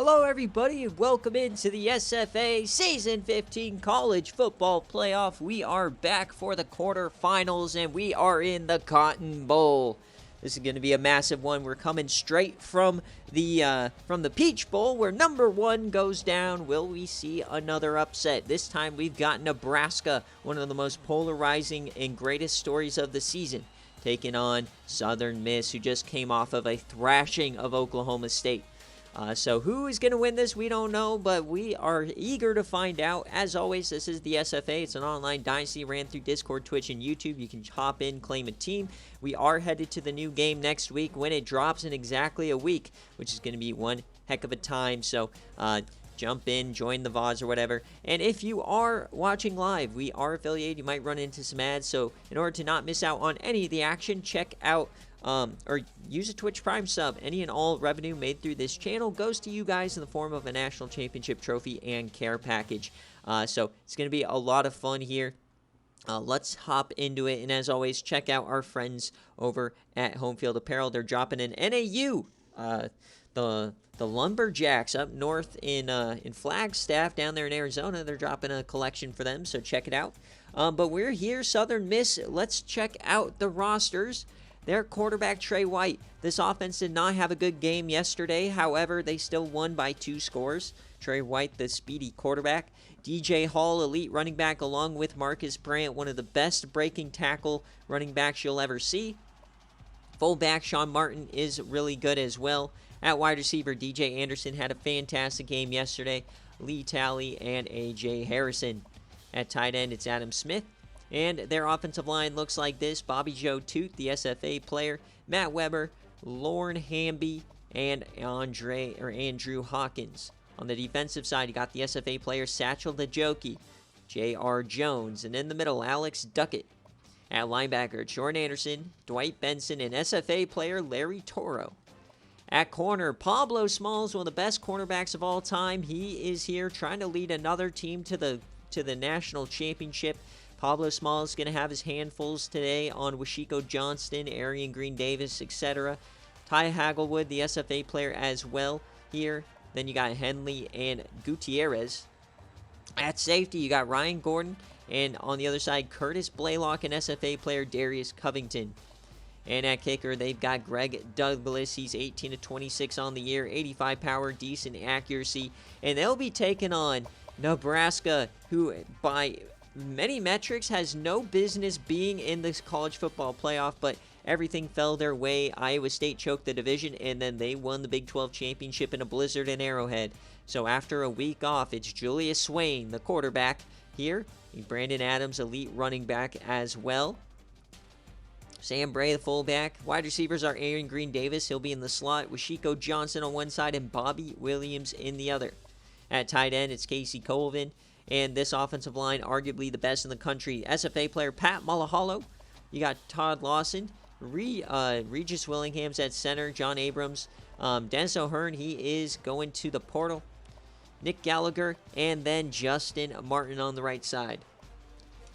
Hello, everybody, and welcome into the SFA Season 15 College Football Playoff. We are back for the quarterfinals, and we are in the Cotton Bowl. This is going to be a massive one. We're coming straight from the Peach Bowl, where number one goes down. Will we see another upset? This time, we've got Nebraska, one of the most polarizing and greatest stories of the season, taking on Southern Miss, who just came off of a thrashing of Oklahoma State. So who is going to win this, we don't know, but we are eager to find out. As always, this is the SFA. It's an online dynasty ran through Discord, Twitch, and YouTube. You can hop in, claim a team. We are headed to the new game next week when it drops in exactly a week, which is going to be one heck of a time. So jump in, join the VODs or whatever. And if you are watching live, we are affiliated. You might run into some ads. So in order to not miss out on any of the action, check out or use a Twitch Prime sub. Any and all revenue made through this channel goes to you guys in the form of a national championship trophy and care package. So it's going to be a lot of fun here. Let's hop into it. And as always, check out our friends over at Home Field Apparel. They're dropping an NAU, the Lumberjacks up north in Flagstaff down there in Arizona. They're dropping a collection for them, so check it out. But we're here, Southern Miss. Let's check out the rosters. Their quarterback, Trey White. This offense did not have a good game yesterday. However, they still won by 2 scores. Trey White, the speedy quarterback. DJ Hall, elite running back, along with Marcus Brandt, one of the best breaking tackle running backs you'll ever see. Fullback, Sean Martin, is really good as well. At wide receiver, DJ Anderson had a fantastic game yesterday. Lee Talley and A.J. Harrison. At tight end, it's Adam Smith. And their offensive line looks like this. Bobby Joe Toot, the SFA player. Matt Weber, Lorne Hamby, and Andrew Hawkins. On the defensive side, you got the SFA player Satchel Dejoki, J.R. Jones. And in the middle, Alex Duckett. At linebacker, Jordan Anderson, Dwight Benson, and SFA player Larry Toro. At corner, Pablo Smalls, one of the best cornerbacks of all time. He is here trying to lead another team to the national championship. Pablo Smalls is going to have his handfuls today on Washiko Johnston, Arian Green Davis, etc. Ty Hagelwood, the SFA player as well here. Then you got Henley and Gutierrez. At safety, you got Ryan Gordon. And on the other side, Curtis Blaylock and SFA player Darius Covington. And at kicker, they've got Greg Douglas. He's 18 of 26 on the year, 85 power, decent accuracy. And they'll be taking on Nebraska, who by many metrics has no business being in this college football playoff, but everything fell their way. Iowa State choked the division, and then they won the Big 12 championship in a blizzard in Arrowhead. So after a week off, it's Julius Swain, the quarterback here. Brandon Adams, elite running back as well. Sam Bray, the fullback. Wide receivers are Aaron Green Davis. He'll be in the slot. Washiko Johnson on one side and Bobby Williams in the other. At tight end, it's Casey Colvin. And this offensive line, arguably the best in the country. SFA player Pat Malaholo. You got Todd Lawson. Regis Willingham's at center. John Abrams. Dennis O'Hearn, he is going to the portal. Nick Gallagher. And then Justin Martin on the right side.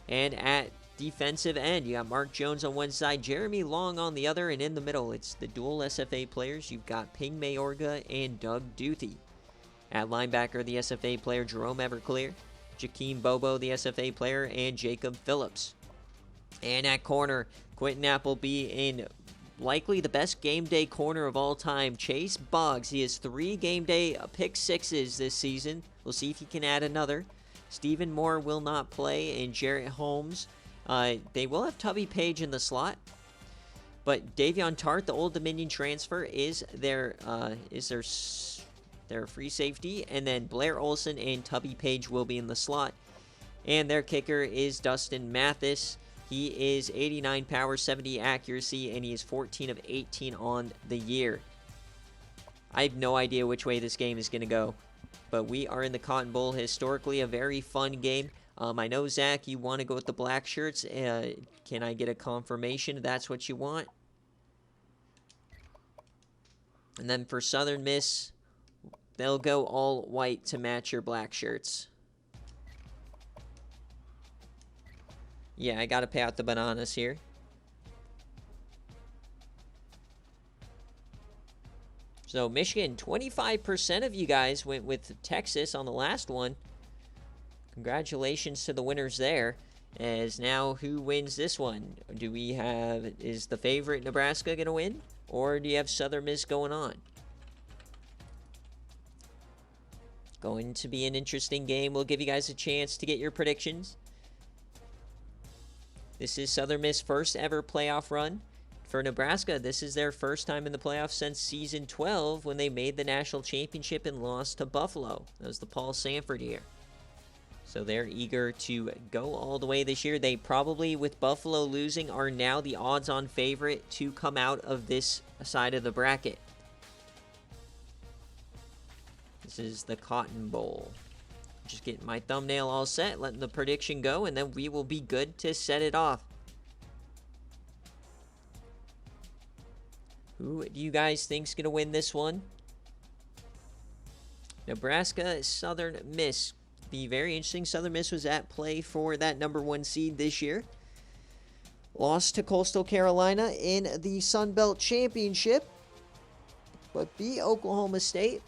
And at defensive end, you got Mark Jones on one side. Jeremy Long on the other. And in the middle, it's the dual SFA players. You've got Ping Mayorga and Doug Duthie. At linebacker, the SFA player Jerome Everclear. Jakeem Bobo, the SFA player, and Jacob Phillips. And at corner, Quentin Appleby in likely the best game day corner of all time, Chase Boggs. He has 3 game day pick sixes this season. We'll see if he can add another. Stephen Moore will not play, and Jarrett Holmes. They will have Tubby Page in the slot. But Davion Tart, the Old Dominion transfer, is their free safety, and then Blair Olson and Tubby Page will be in the slot. And their kicker is Dustin Mathis. He is 89 power, 70 accuracy, and he is 14 of 18 on the year. I have no idea which way this game is going to go, but we are in the Cotton Bowl. Historically, a very fun game. I know, Zach, you want to go with the black shirts. Can I get a confirmation if that's what you want? And then for Southern Miss, they'll go all white to match your black shirts. Yeah, I gotta pay out the bananas here. So Michigan, 25% of you guys went with Texas on the last one. Congratulations to the winners there. As now, who wins this one? Do we have, is the favorite Nebraska going to win? Or do you have Southern Miss going on? Going to be an interesting game. We'll give you guys a chance to get your predictions. This is Southern Miss' first ever playoff run. For Nebraska, this is their first time in the playoffs since season 12 when they made the national championship and lost to Buffalo. That was the Paul Sanford year. So they're eager to go all the way this year. They probably, with Buffalo losing, are now the odds-on favorite to come out of this side of the bracket. This is the Cotton Bowl. Just getting my thumbnail all set, letting the prediction go, and then we will be good to set it off. Who do you guys think is going to win this one? Nebraska, Southern Miss. Be very interesting. Southern Miss was at play for that #1 seed this year. Lost to Coastal Carolina in the Sun Belt Championship, but beat Oklahoma State.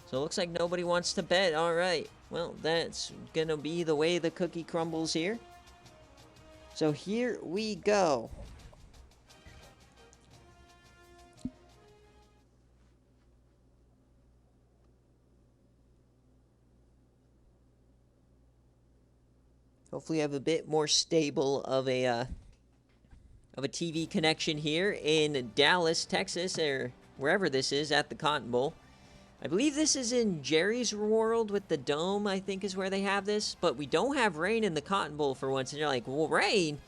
So it looks like nobody wants to bet. All right. Well, that's going to be the way the cookie crumbles here. So here we go. Hopefully I have a bit more stable of a TV connection here in Dallas, Texas, or wherever this is at the Cotton Bowl. I believe this is in Jerry's World with the dome, I think is where they have this. But we don't have rain in the Cotton Bowl for once. And you're like, well, rain?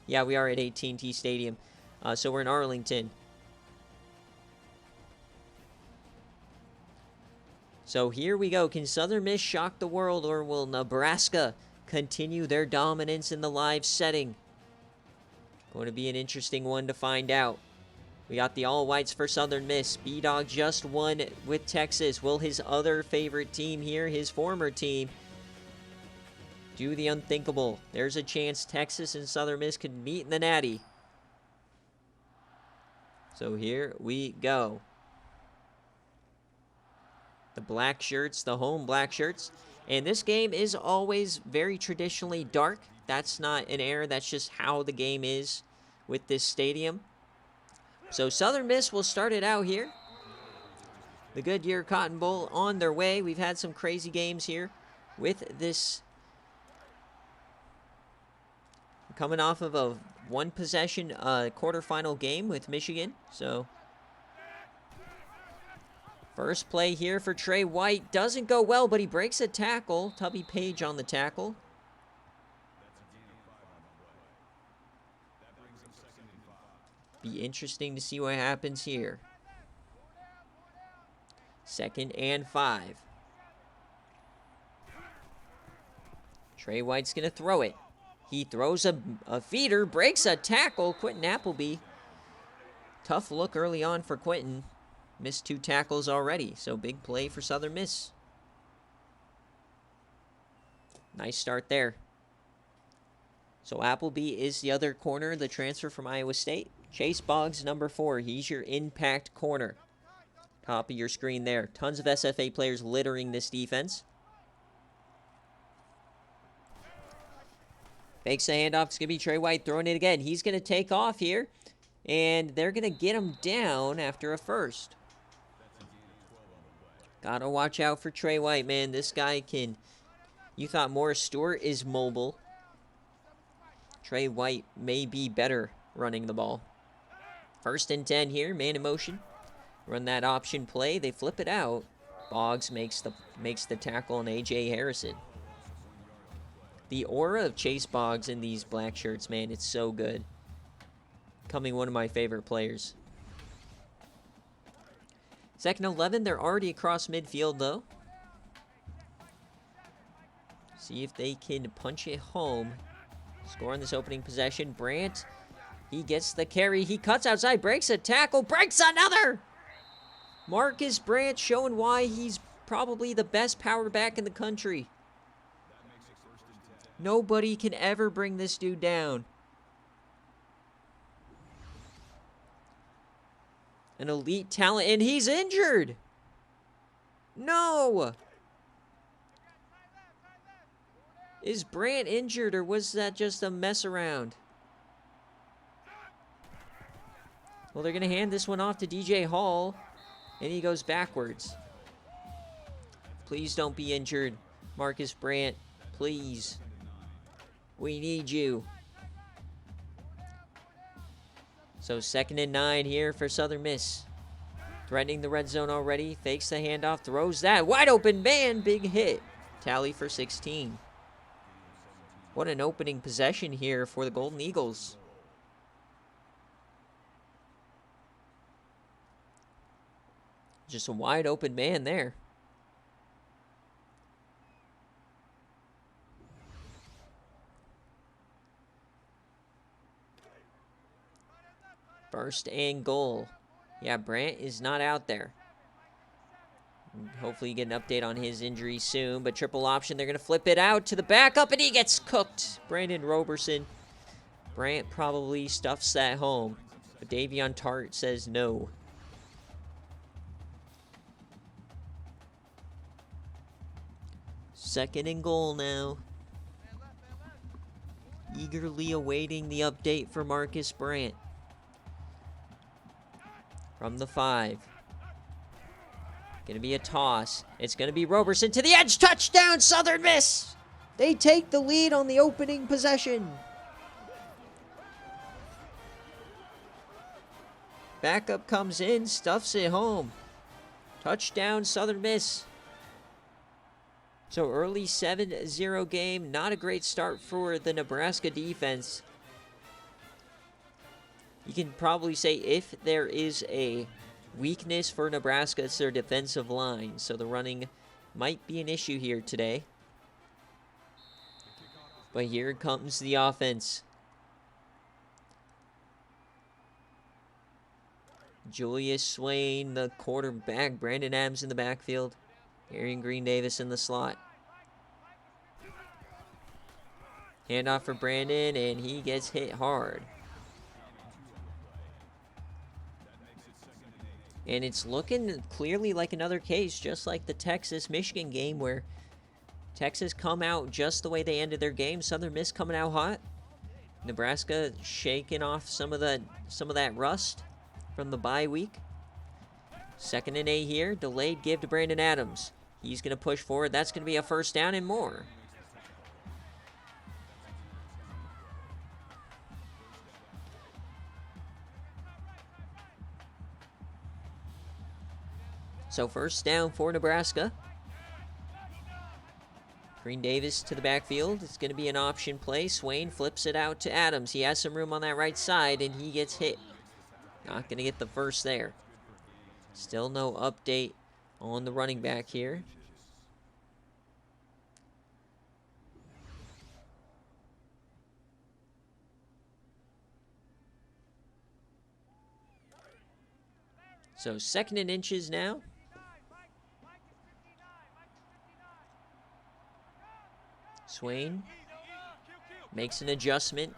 Yeah, we are at AT&T Stadium. So we're in Arlington. So here we go. Can Southern Miss shock the world, or will Nebraska continue their dominance in the live setting? Going to be an interesting one to find out. We got the all-whites for Southern Miss. B-Dog just won with Texas. Will his other favorite team here, his former team, do the unthinkable? There's a chance Texas and Southern Miss could meet in the Natty. So here we go. The black shirts, the home black shirts. And this game is always very traditionally dark. That's not an error. That's just how the game is with this stadium. So Southern Miss will start it out here. The Goodyear Cotton Bowl on their way. We've had some crazy games here with this. Coming off of a one-possession quarterfinal game with Michigan. So first play here for Trey White. Doesn't go well, but he breaks a tackle. Tubby Page on the tackle. Be interesting to see what happens here. 2nd and 5. Trey White's going to throw it. He throws a feeder, breaks a tackle. Quentin Appleby. Tough look early on for Quentin. Missed 2 tackles already, so big play for Southern Miss. Nice start there. So Appleby is the other corner, the transfer from Iowa State. Chase Boggs, #4. He's your impact corner. Top of your screen there. Tons of SFA players littering this defense. Fakes the handoff. It's going to be Trey White throwing it again. He's going to take off here. And they're going to get him down after a first. Gotta watch out for Trey White, man. This guy can... You thought Morris Stewart is mobile. Trey White may be better running the ball. 1st and 10 here. Man in motion. Run that option play. They flip it out. Boggs makes the tackle on A.J. Harrison. The aura of Chase Boggs in these black shirts, man, it's so good. Becoming one of my favorite players. 2nd 11, they're already across midfield, though. See if they can punch it home. Score on this opening possession. Brandt, he gets the carry. He cuts outside, breaks a tackle, breaks another! Marcus Brandt showing why he's probably the best power back in the country. Nobody can ever bring this dude down. An elite talent, and he's injured. No. Is Brandt injured, or was that just a mess around? Well, they're going to hand this one off to DJ Hall, and he goes backwards. Please don't be injured, Marcus Brandt. Please. We need you. So 2nd and 9 here for Southern Miss. Threatening the red zone already. Fakes the handoff, throws that. Wide open man, big hit. Tally for 16. What an opening possession here for the Golden Eagles. Just a wide open man there. First and goal. Yeah, Brandt is not out there. Hopefully you get an update on his injury soon. But triple option, they're going to flip it out to the backup, and he gets cooked. Brandon Roberson. Brandt probably stuffs that home. But Davion Tart says no. Second and goal now. Eagerly awaiting the update for Marcus Brandt. From the 5. Gonna be a toss. It's gonna be Roberson to the edge. Touchdown, Southern Miss! They take the lead on the opening possession. Backup comes in, stuffs it home. Touchdown, Southern Miss. So early 7-0 game. Not a great start for the Nebraska defense. You can probably say if there is a weakness for Nebraska, it's their defensive line. So the running might be an issue here today. But here comes the offense. Julius Swain, the quarterback. Brandon Adams in the backfield. Arian Green Davis in the slot. Handoff for Brandon, and he gets hit hard. And it's looking clearly like another case, just like the Texas-Michigan game, where Texas come out just the way they ended their game. Southern Miss coming out hot. Nebraska shaking off some of that rust from the bye week. 2nd and 8 here. Delayed give to Brandon Adams. He's going to push forward. That's going to be a first down and more. So first down for Nebraska. Green Davis to the backfield. It's going to be an option play. Swain flips it out to Adams. He has some room on that right side, and he gets hit. Not going to get the first there. Still no update on the running back here. So 2nd and inches now. Swain makes an adjustment.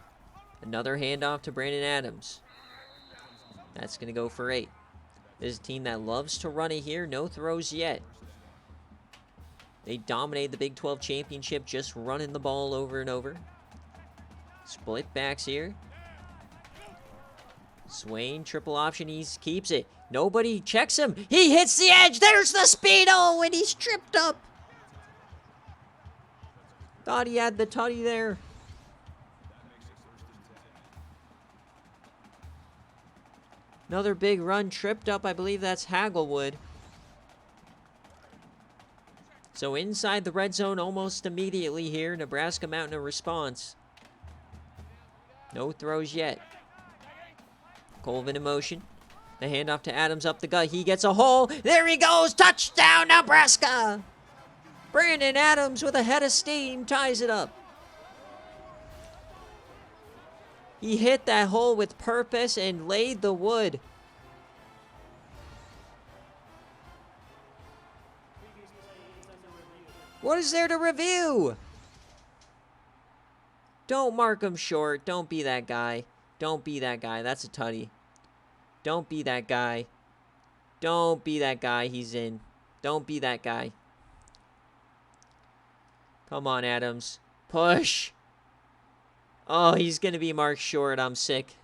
Another handoff to Brandon Adams. That's going to go for 8. This is a team that loves to run it here. No throws yet. They dominated the Big 12 championship just running the ball over and over. Split backs here. Swain, triple option. He keeps it. Nobody checks him. He hits the edge. There's the Speedo, and he's tripped up. Thought he had the tutty there. Another big run, tripped up. I believe that's Hagelwood. So inside the red zone almost immediately here. Nebraska mounting a response. No throws yet. Colvin in motion. The handoff to Adams up the gut. He gets a hole. There he goes. Touchdown, Nebraska. Brandon Adams with a head of steam ties it up. He hit that hole with purpose and laid the wood. What is there to review? Don't mark him short. Don't be that guy. Don't be that guy. That's a tutty. Don't be that guy. Don't be that guy. He's in. Don't be that guy. Come on, Adams. Push. Oh, he's going to be marked short. I'm sick.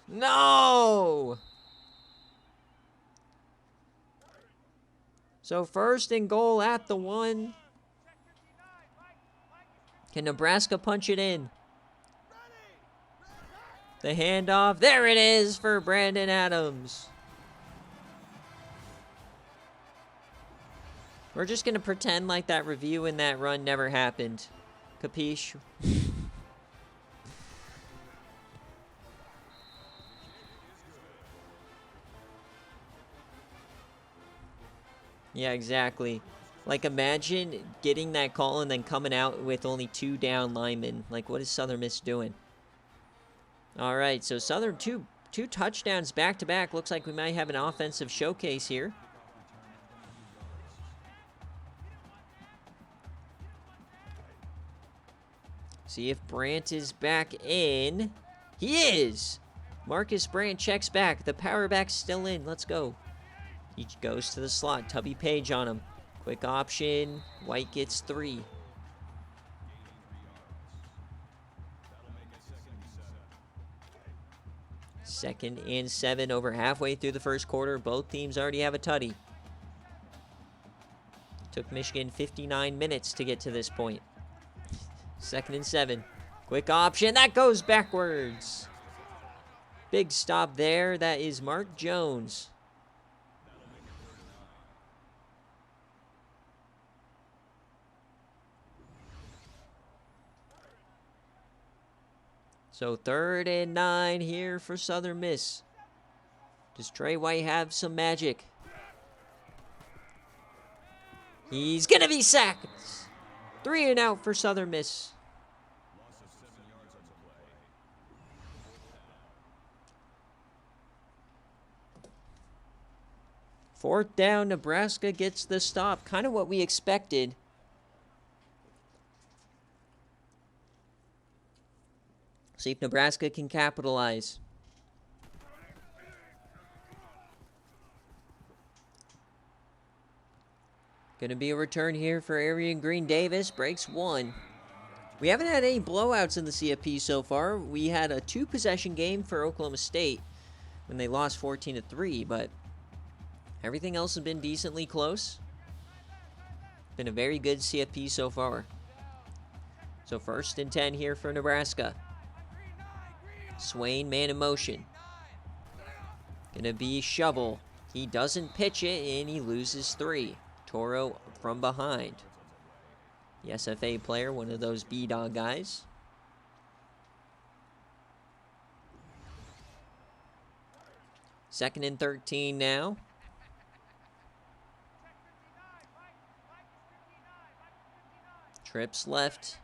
No! So first and goal at the 1. Can Nebraska punch it in? The handoff. There it is for Brandon Adams. We're just going to pretend like that review and that run never happened. Capiche? Yeah, exactly. Like, imagine getting that call and then coming out with only 2 down linemen. Like, what is Southern Miss doing? All right, so Southern two touchdowns back-to-back. Looks like we might have an offensive showcase here. See if Brandt is back in. He is! Marcus Brandt checks back. The power back's still in. Let's go. He goes to the slot. Tubby Page on him. Quick option. White gets 3. Second and 7 over halfway through the first quarter. Both teams already have a tutty. Took Michigan 59 minutes to get to this point. Second and 7. Quick option. That goes backwards. Big stop there. That is Mark Jones. So 3rd and 9 here for Southern Miss. Does Trey White have some magic? He's going to be sacked. 3 and out for Southern Miss. Fourth down, Nebraska gets the stop. Kind of what we expected. See if Nebraska can capitalize. Going to be a return here for Arian Green Davis. Breaks 1. We haven't had any blowouts in the CFP so far. We had a 2-possession game for Oklahoma State when they lost 14-3, but everything else has been decently close. Been a very good CFP so far. So 1st and 10 here for Nebraska. Swain, man in motion. Gonna be Shovel. He doesn't pitch it, and he loses 3. Toro from behind. The SFA player, one of those B-Dog guys. Second and 13 now. Trips left.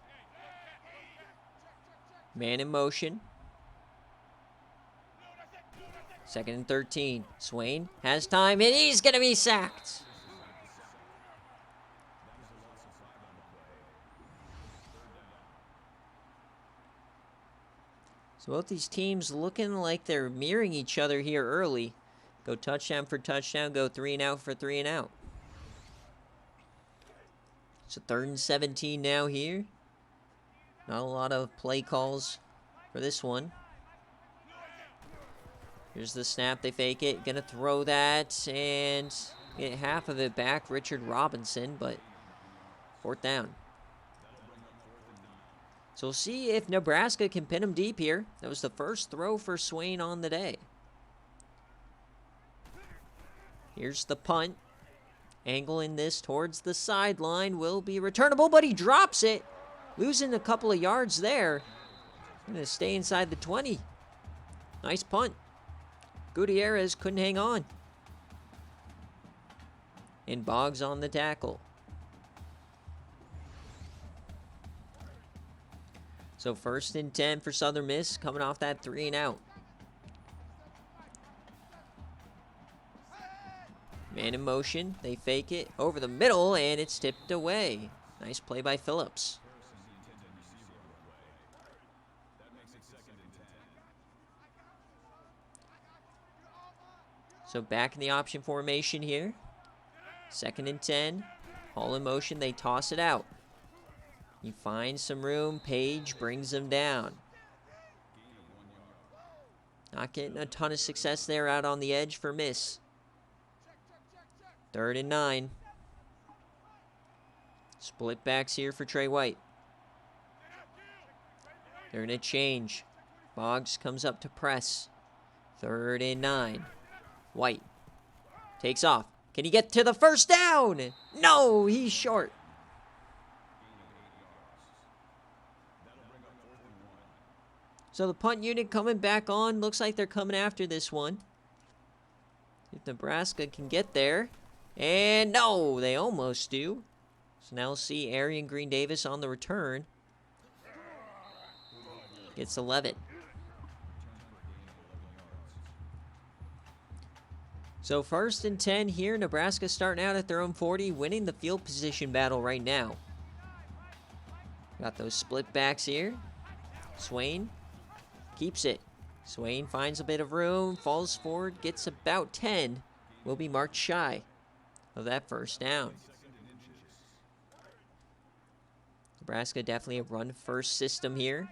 Man in motion. Second and 13. Swain has time, and he's going to be sacked. So both these teams looking like they're mirroring each other here early. Go touchdown for touchdown, go 3 and out for 3 and out. So 3rd and 17 now here. Not a lot of play calls for this one. Here's the snap, they fake it. Gonna throw that and get half of it back. Richard Robinson, but 4th down. So we'll see if Nebraska can pin him deep here. That was the first throw for Swain on the day. Here's the punt. Angling this towards the sideline will be returnable, but he drops it. Losing a couple of yards there. Gonna stay inside the 20. Nice punt. Gutierrez couldn't hang on. And Boggs on the tackle. So 1st and 10 for Southern Miss, coming off that 3 and out. Man in motion, they fake it over the middle, and it's tipped away. Nice play by Phillips. So back in the option formation here. 2nd and 10. All in motion. They toss it out. He finds some room. Page brings him down. Not getting a ton of success there out on the edge for miss. 3rd and 9. Split backs here for Trey White. They're going to change. Boggs comes up to press. 3rd and 9. White takes off. Can he get to the first down? No, he's short. So the punt unit coming back on. Looks like they're coming after this one. If Nebraska can get there. And no, they almost do. So now we'll see Arian Green Davis on the return. Gets 11. So 1st and 10 here. Nebraska starting out at their own 40, winning the field position battle right now. Got those split backs here. Swain keeps it. Swain finds a bit of room, falls forward, gets about 10. Will be marked shy of that first down. Nebraska definitely a run-first system here.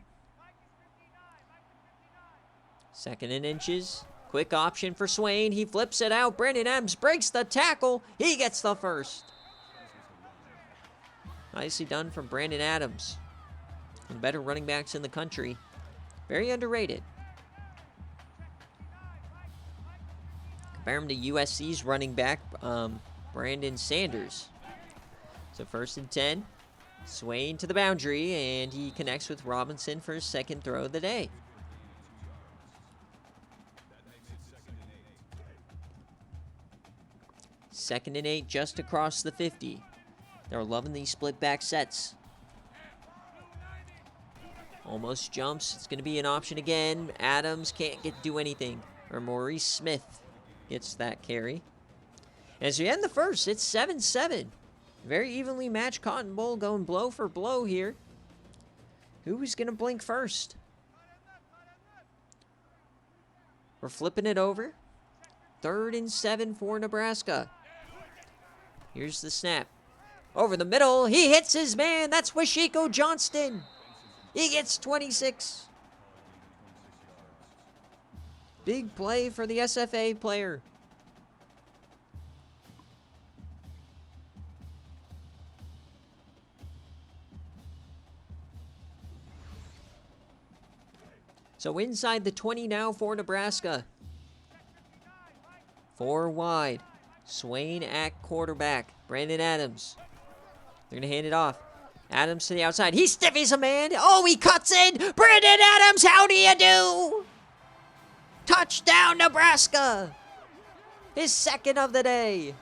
2nd and inches. Quick option for Swain. He flips it out. Brandon Adams breaks the tackle. He gets the first. Nicely done from Brandon Adams. One of the better running backs in the country. Very underrated. Compare him to USC's running back, Brandon Sanders. So 1st and 10. Swain to the boundary, and he connects with Robinson for his 2nd throw of the day. 2nd and 8 just across the 50. They're loving these split back sets. Almost jumps. It's going to be an option again. Adams can't do anything. Or Maurice Smith gets that carry. As we end the first, it's 7-7. Very evenly matched Cotton Bowl going blow for blow here. Who's going to blink first? We're flipping it over. 3rd and 7 for Nebraska. Here's the snap. Over the middle. He hits his man. That's Washiko Johnston. He gets 26. Big play for the SFA player. So inside the 20 now for Nebraska. 4 wide. Swain at quarterback. Brandon Adams. They're going to hand it off. Adams to the outside. He stiffies a man. Oh, he cuts in. Brandon Adams, how do you do? Touchdown, Nebraska. His 2nd of the day.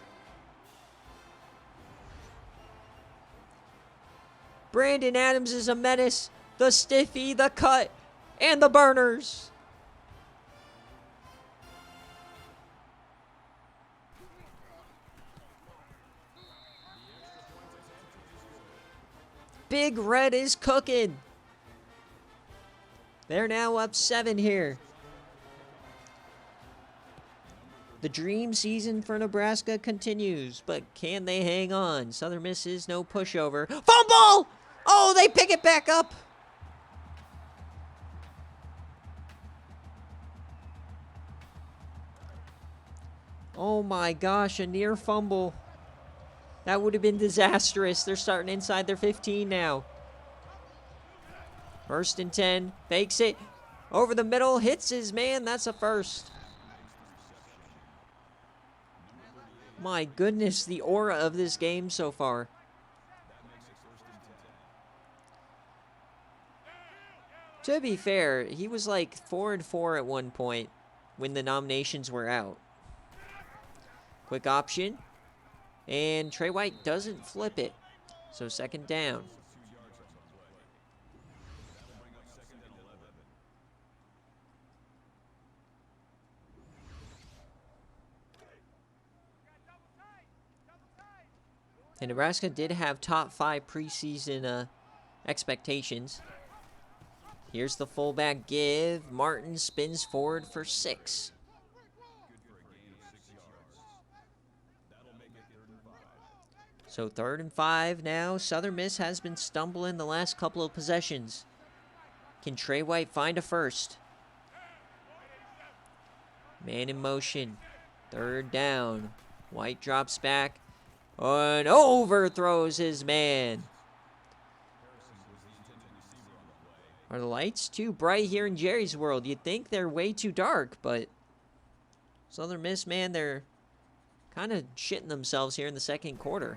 Brandon Adams is a menace. The stiffy, the cut, and the burners. Big Red is cooking. They're now up 7 here. The dream season for Nebraska continues, but can they hang on? Southern Miss is no pushover. Fumble! Oh, they pick it back up. Oh my gosh, a near fumble. That would have been disastrous. They're starting inside their 15 now. 1st and 10. Fakes it. Over the middle. Hits his man. That's a first. My goodness, the aura of this game so far. To be fair, he was like 4-4 at one point when the nominations were out. Quick option. And Trey White doesn't flip it. So 2nd down. And Nebraska did have top 5 preseason expectations. Here's the fullback give. Martin spins forward for 6. So 3rd and 5 now. Southern Miss has been stumbling the last couple of possessions. Can Trey White find a first? Man in motion. 3rd down. White drops back and overthrows his man. Are the lights too bright here in Jerry's world? You'd think they're way too dark, but Southern Miss, man, they're kind of shitting themselves here in the 2nd quarter.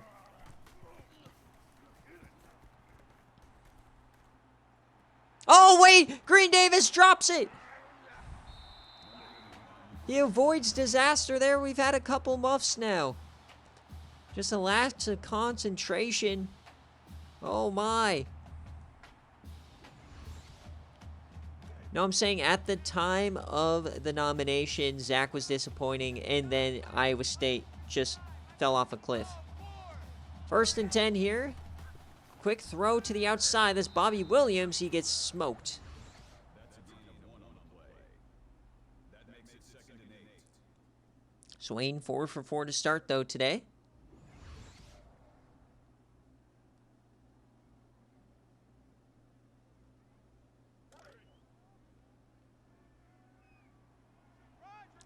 Oh, wait! Green Davis drops it! He avoids disaster there. We've had a couple muffs now. Just a lack of concentration. Oh, my. No, I'm saying at the time of the nomination, Zach was disappointing, and then Iowa State just fell off a cliff. 1st and 10 here. Quick throw to the outside. That's Bobby Williams. He gets smoked. Swain 4 for 4 to start, though, today.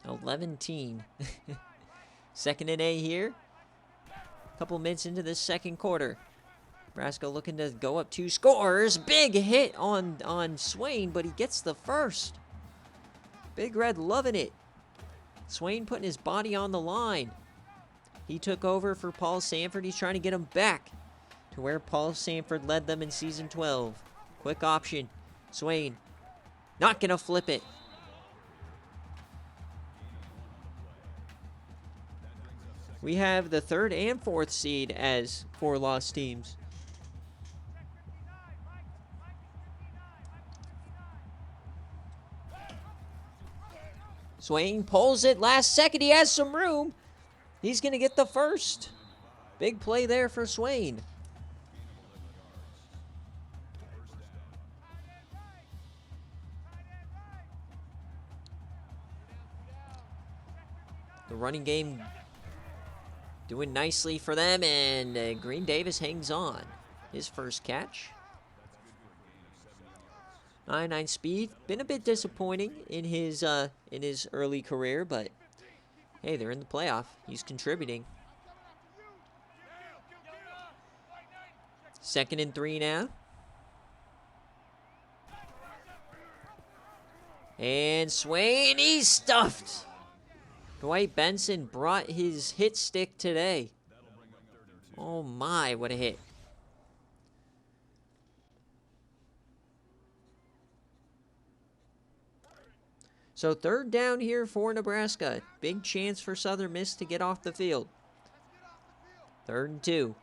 $11. 2nd and 8 here. Couple minutes into this 2nd quarter. Nebraska looking to go up 2 scores. Big hit on Swain, but he gets the first. Big Red loving it. Swain putting his body on the line. He took over for Paul Sanford. He's trying to get him back to where Paul Sanford led them in season 12. Quick option. Swain not going to flip it. We have the 3rd and 4th seed as 4 lost teams. Swain pulls it last second. He has some room. He's going to get the first. Big play there for Swain. The running game doing nicely for them, and Green Davis hangs on. His first catch. 99 speed. Been a bit disappointing in his early career, but hey, they're in the playoff. He's contributing. 2nd and 3 now. And Swain, he's stuffed. Dwight Benson brought his hit stick today. Oh my, what a hit. So 3rd down here for Nebraska. Big chance for Southern Miss to get off the field. 3rd and 2.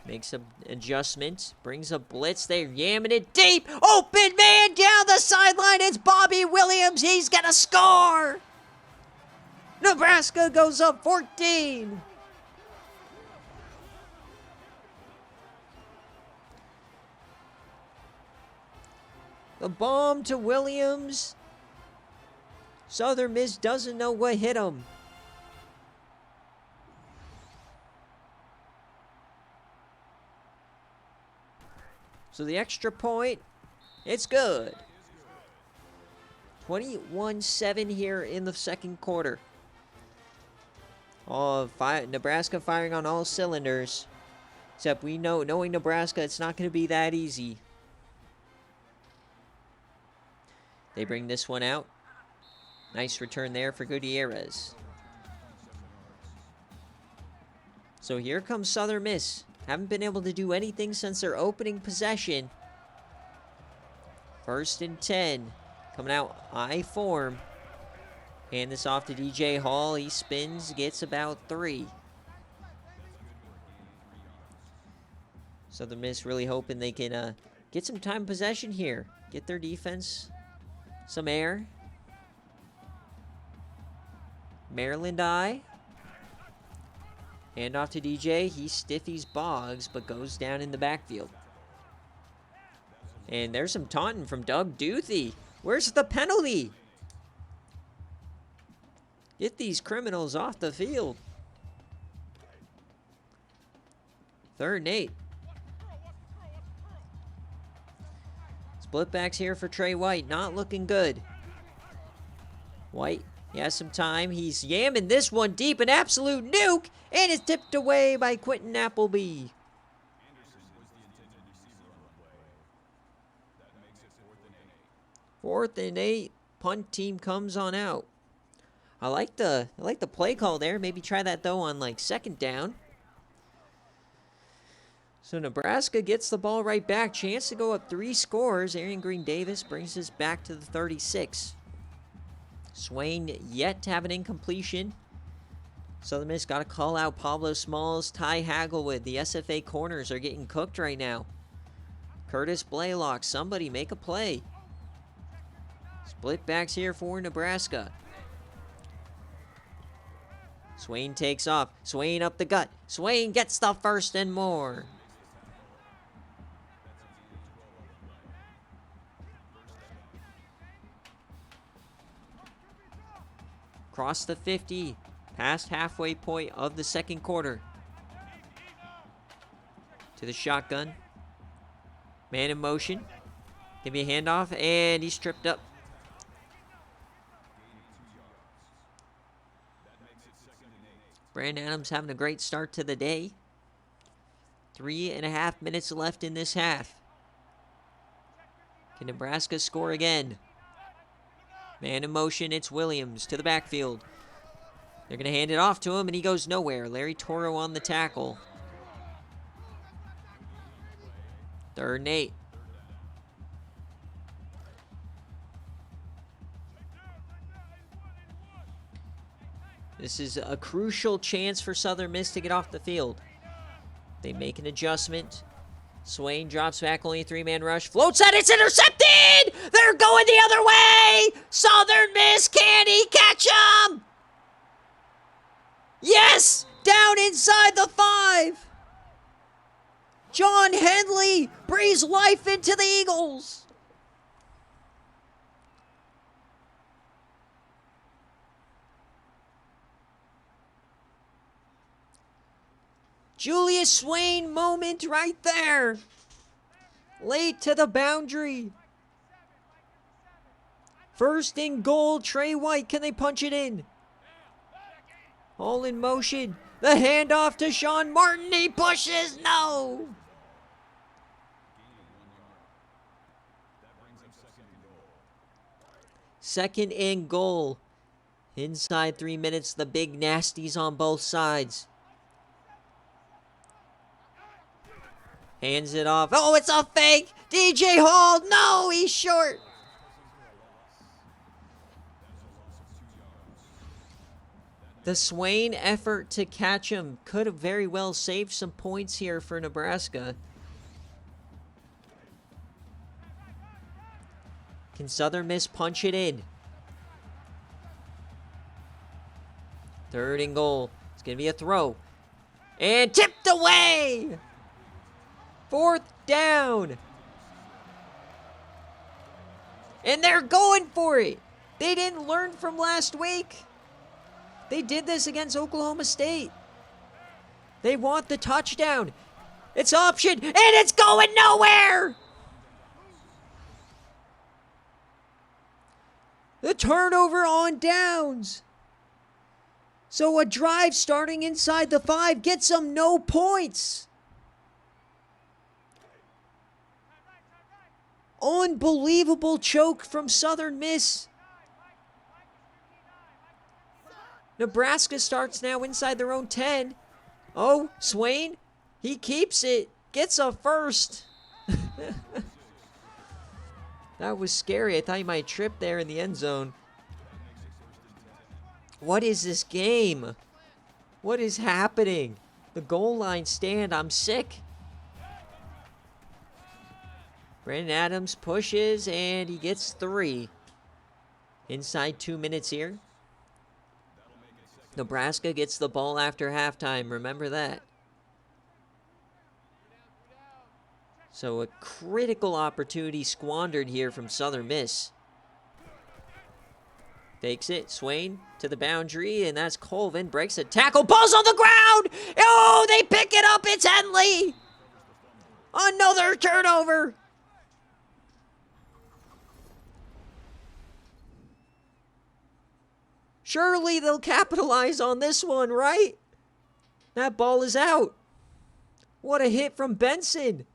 Makes an adjustment. Brings a blitz. They're yamming it deep. Open man down the sideline. It's Bobby Williams. He's going to score. Nebraska goes up 14. The bomb to Williams. Southern Miss doesn't know what hit him. So the extra point, it's good. 21-7 here in the 2nd quarter. Nebraska firing on all cylinders. Except we know, knowing Nebraska, it's not going to be that easy. They bring this one out. Nice return there for Gutierrez. So here comes Southern Miss. Haven't been able to do anything since their opening possession. 1st and 10. Coming out I form. Hand this off to DJ Hall. He spins, gets about 3. Southern Miss really hoping they can get some time possession here. Get their defense some air. Maryland I. Hand off to DJ. He stiffies Boggs, but goes down in the backfield. And there's some taunting from Doug Duthie. Where's the penalty? Get these criminals off the field. 3rd and 8. Split backs here for Trey White. Not looking good. White, he has some time. He's yamming this one deep. An absolute nuke. And it's tipped away by Quentin Appleby. Fourth and 8. Punt team comes on out. I like the play call there. Maybe try that though on like 2nd down. So Nebraska gets the ball right back. Chance to go up 3 scores. Arian Green Davis brings us back to the 36. Swain yet to have an incompletion. Southern Miss got to call out Pablo Smalls, Ty Hagelwood. The SFA corners are getting cooked right now. Curtis Blaylock, somebody make a play. Split backs here for Nebraska. Swain takes off. Swain up the gut. Swain gets the 1st and more. Across the 50, past halfway point of the 2nd quarter. To the shotgun. Man in motion. Give me a handoff, and he's tripped up. Brandon Adams having a great start to the day. 3.5 minutes left in this half. Can Nebraska score again? Man in motion, it's Williams to the backfield. They're going to hand it off to him, and he goes nowhere. Larry Toro on the tackle. 3rd and 8. This is a crucial chance for Southern Miss to get off the field. They make an adjustment. Swain drops back, only a 3-man rush. Floats out, it's intercepted! They're going the other way! Southern Miss, can he catch him? Yes! Down inside the 5! John Henley breathes life into the Eagles. Julius Swain moment right there. Late to the boundary. 1st and goal, Trey White. Can they punch it in? All in motion. The handoff to Sean Martin. He pushes. No. Second and goal. Inside 3 minutes, the big nasties on both sides. Hands it off. Oh, it's a fake. DJ Hall. No, he's short. The Swain effort to catch him could have very well saved some points here for Nebraska. Can Southern Miss punch it in? 3rd and goal. It's going to be a throw. And tipped away. 4th down. And they're going for it. They didn't learn from last week. They did this against Oklahoma State. They want the touchdown. It's option, and it's going nowhere. The turnover on downs. So a drive starting inside the 5 gets them no points. Unbelievable choke from Southern Miss. Nebraska starts now inside their own 10. Oh, Swain, he keeps it. Gets a 1st. That was scary. I thought he might trip there in the end zone. What is this game? What is happening? The goal line stand. I'm sick. Brandon Adams pushes, and he gets 3. Inside 2 minutes here. Nebraska gets the ball after halftime. Remember that. So a critical opportunity squandered here from Southern Miss. Fakes it. Swain to the boundary, and that's Colvin. Breaks a tackle. Ball's on the ground! Oh, they pick it up. It's Henley! Another turnover! Surely they'll capitalize on this one, right? That ball is out. What a hit from Benson.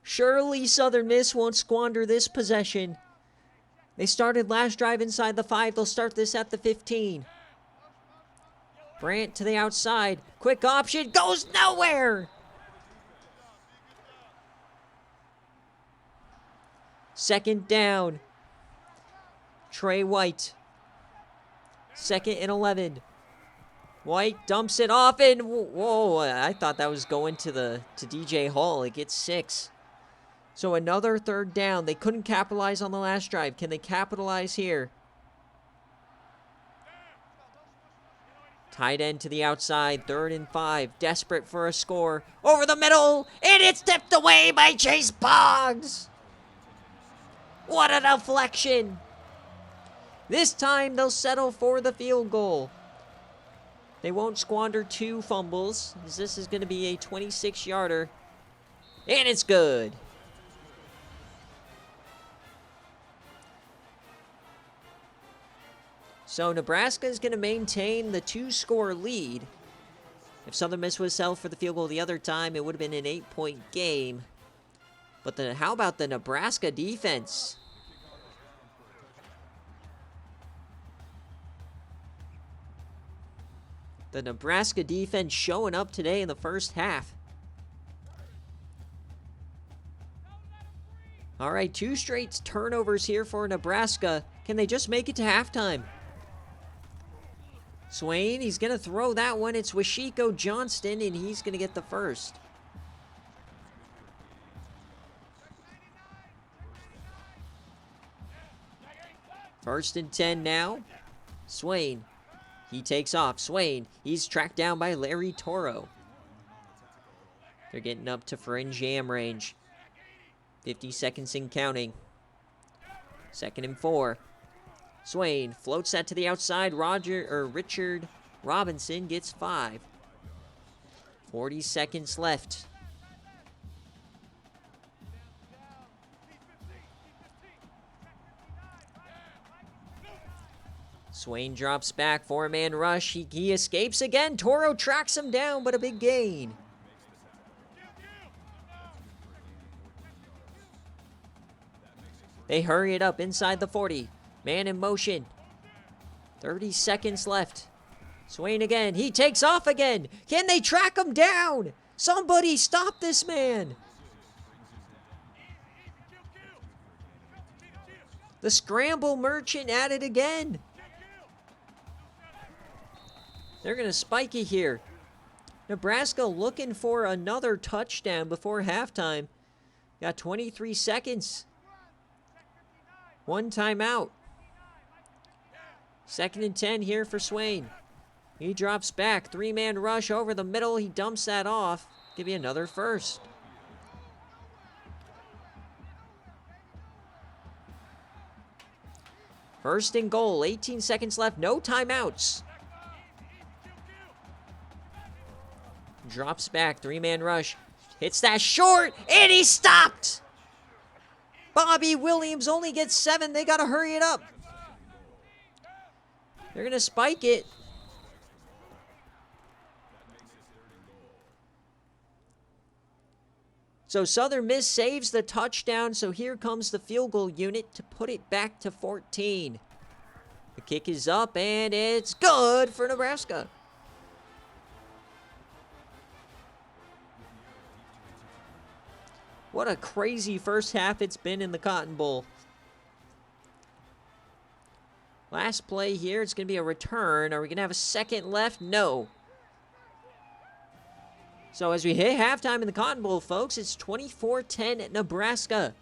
Surely Southern Miss won't squander this possession. They started last drive inside the 5. They'll start this at the 15. Brandt to the outside. Quick option. Goes nowhere. Second down. Trey White. 2nd and 11. White dumps it off, and whoa, I thought that was going to DJ Hall. It gets 6. So another 3rd down. They couldn't capitalize on the last drive. Can they capitalize here? Tight end to the outside. 3rd and 5. Desperate for a score. Over the middle, and it's tipped away by Chase Boggs. What a deflection. This time they'll settle for the field goal. They won't squander 2 fumbles, as this is going to be a 26-yarder. And it's good. So Nebraska is going to maintain the 2-score lead. If Southern Miss would settle for the field goal the other time, it would have been an 8-point game. But how about the Nebraska defense? The Nebraska defense showing up today in the first half. All right, 2 straight turnovers here for Nebraska. Can they just make it to halftime? Swain, he's going to throw that one. It's Washiko Johnston, and he's going to get the first. First and 10 now. Swain. He takes off. Swain, he's tracked down by Larry Toro. They're getting up to fringe jam range. 50 seconds and counting. 2nd and 4. Swain floats that to the outside. Richard Robinson gets 5. 40 seconds left. Swain drops back, 4-man rush. He escapes again. Toro tracks him down, but a big gain. They hurry it up inside the 40. Man in motion. 30 seconds left. Swain again. He takes off again. Can they track him down? Somebody stop this man. The scramble merchant at it again. They're going to spike it here. Nebraska looking for another touchdown before halftime. Got 23 seconds. 1 timeout. 2nd and 10 here for Swain. He drops back. 3-man rush over the middle. He dumps that off. Give you another first. First and goal. 18 seconds left. No timeouts. Drops back, 3-man rush. Hits that short, and he stopped! Bobby Williams only gets 7. They got to hurry it up. They're going to spike it. So Southern Miss saves the touchdown, so here comes the field goal unit to put it back to 14. The kick is up, and it's good for Nebraska. What a crazy first half it's been in the Cotton Bowl. Last play here, it's going to be a return. Are we going to have a second left? No. So as we hit halftime in the Cotton Bowl, folks, it's 24-10 at Nebraska.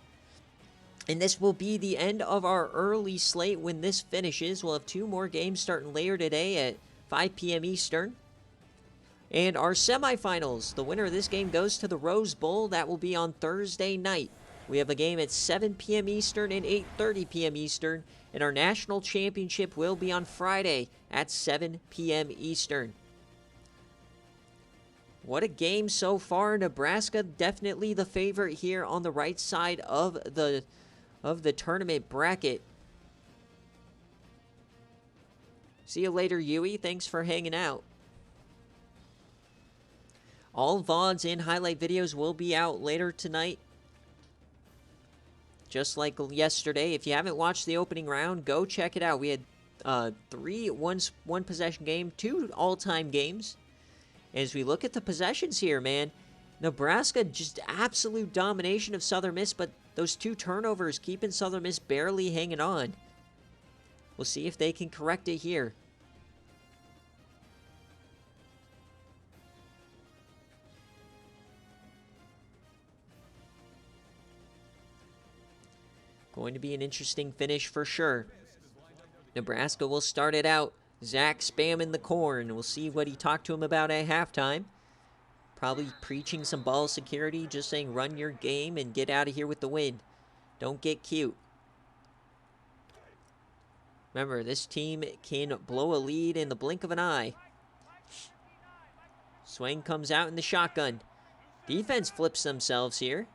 And this will be the end of our early slate when this finishes. We'll have 2 more games starting later today at 5 p.m. Eastern. And our semifinals, the winner of this game goes to the Rose Bowl. That will be on Thursday night. We have a game at 7 p.m. Eastern and 8:30 p.m. Eastern, and our national championship will be on Friday at 7 p.m. Eastern. What a game so far. Nebraska definitely the favorite here on the right side of the tournament bracket. See you later, Yui. Thanks for hanging out. All VODs and highlight videos will be out later tonight. Just like yesterday. If you haven't watched the opening round, go check it out. We had 3 one possession game, 2 all-time games. As we look at the possessions here, man, Nebraska just absolute domination of Southern Miss, but those 2 turnovers keeping Southern Miss barely hanging on. We'll see if they can correct it here. Going to be an interesting finish for sure. Nebraska will start it out. Zach spamming the corn. We'll see what he talked to him about at halftime. Probably preaching some ball security, just saying run your game and get out of here with the win. Don't get cute. Remember, this team can blow a lead in the blink of an eye. Swain comes out in the shotgun. Defense flips themselves here.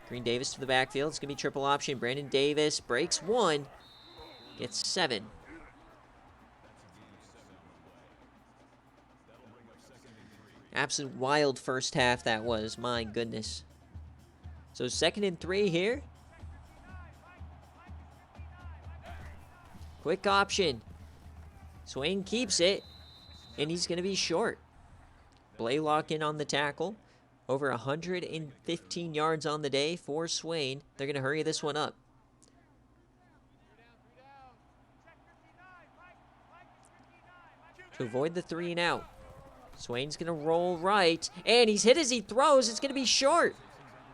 Green Davis to the backfield. It's going to be triple option. Brandon Davis breaks 1. Gets 7. Absolute wild first half that was. My goodness. So 2nd and 3 here. Quick option. Swain keeps it. And he's going to be short. Blaylock in on the tackle. Over 115 yards on the day for Swain. They're going to hurry this one up. To avoid the 3 and out. Swain's going to roll right. And he's hit as he throws. It's going to be short.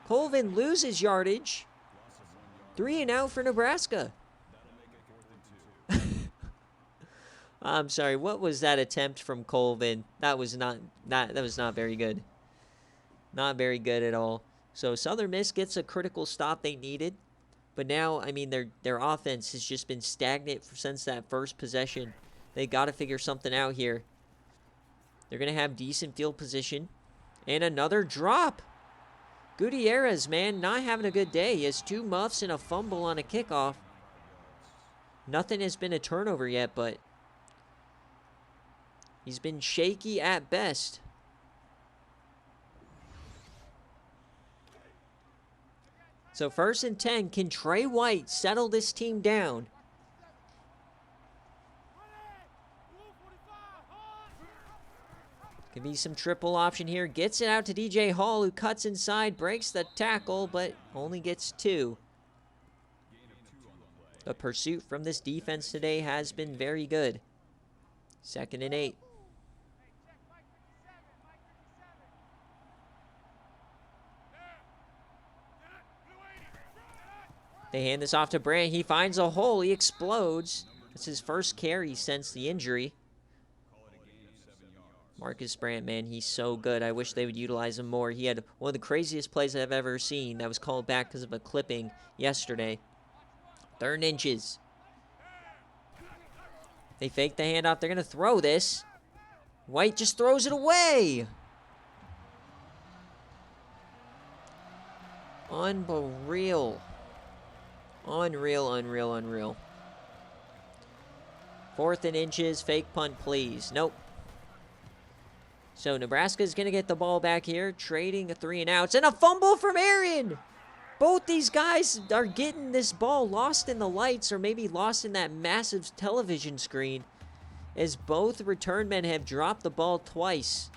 Colvin loses yardage. 3 and out for Nebraska. I'm sorry. What was that attempt from Colvin? That was not very good. Not very good at all. So Southern Miss gets a critical stop they needed. But now, I mean, their offense has just been stagnant since that first possession. They got to figure something out here. They're going to have decent field position. And another drop. Gutierrez, man, not having a good day. He has 2 muffs and a fumble on a kickoff. Nothing has been a turnover yet, but he's been shaky at best. So 1st and 10, can Trey White settle this team down? Could be some triple option here. Gets it out to DJ Hall, who cuts inside, breaks the tackle, but only gets 2. The pursuit from this defense today has been very good. 2nd and 8. They hand this off to Brandt. He finds a hole. He explodes. That's his first carry since the injury. Marcus Brandt, man, he's so good. I wish they would utilize him more. He had one of the craziest plays I've ever seen that was called back because of a clipping yesterday. 3rd and inches. They fake the handoff. They're going to throw this. White just throws it away. Unreal. Unreal. 4th and inches. Fake punt, please. Nope. So Nebraska's going to get the ball back here. Trading a 3 and outs. And a fumble from Aaron. Both these guys are getting this ball lost in the lights, or maybe lost in that massive television screen, as both return men have dropped the ball twice.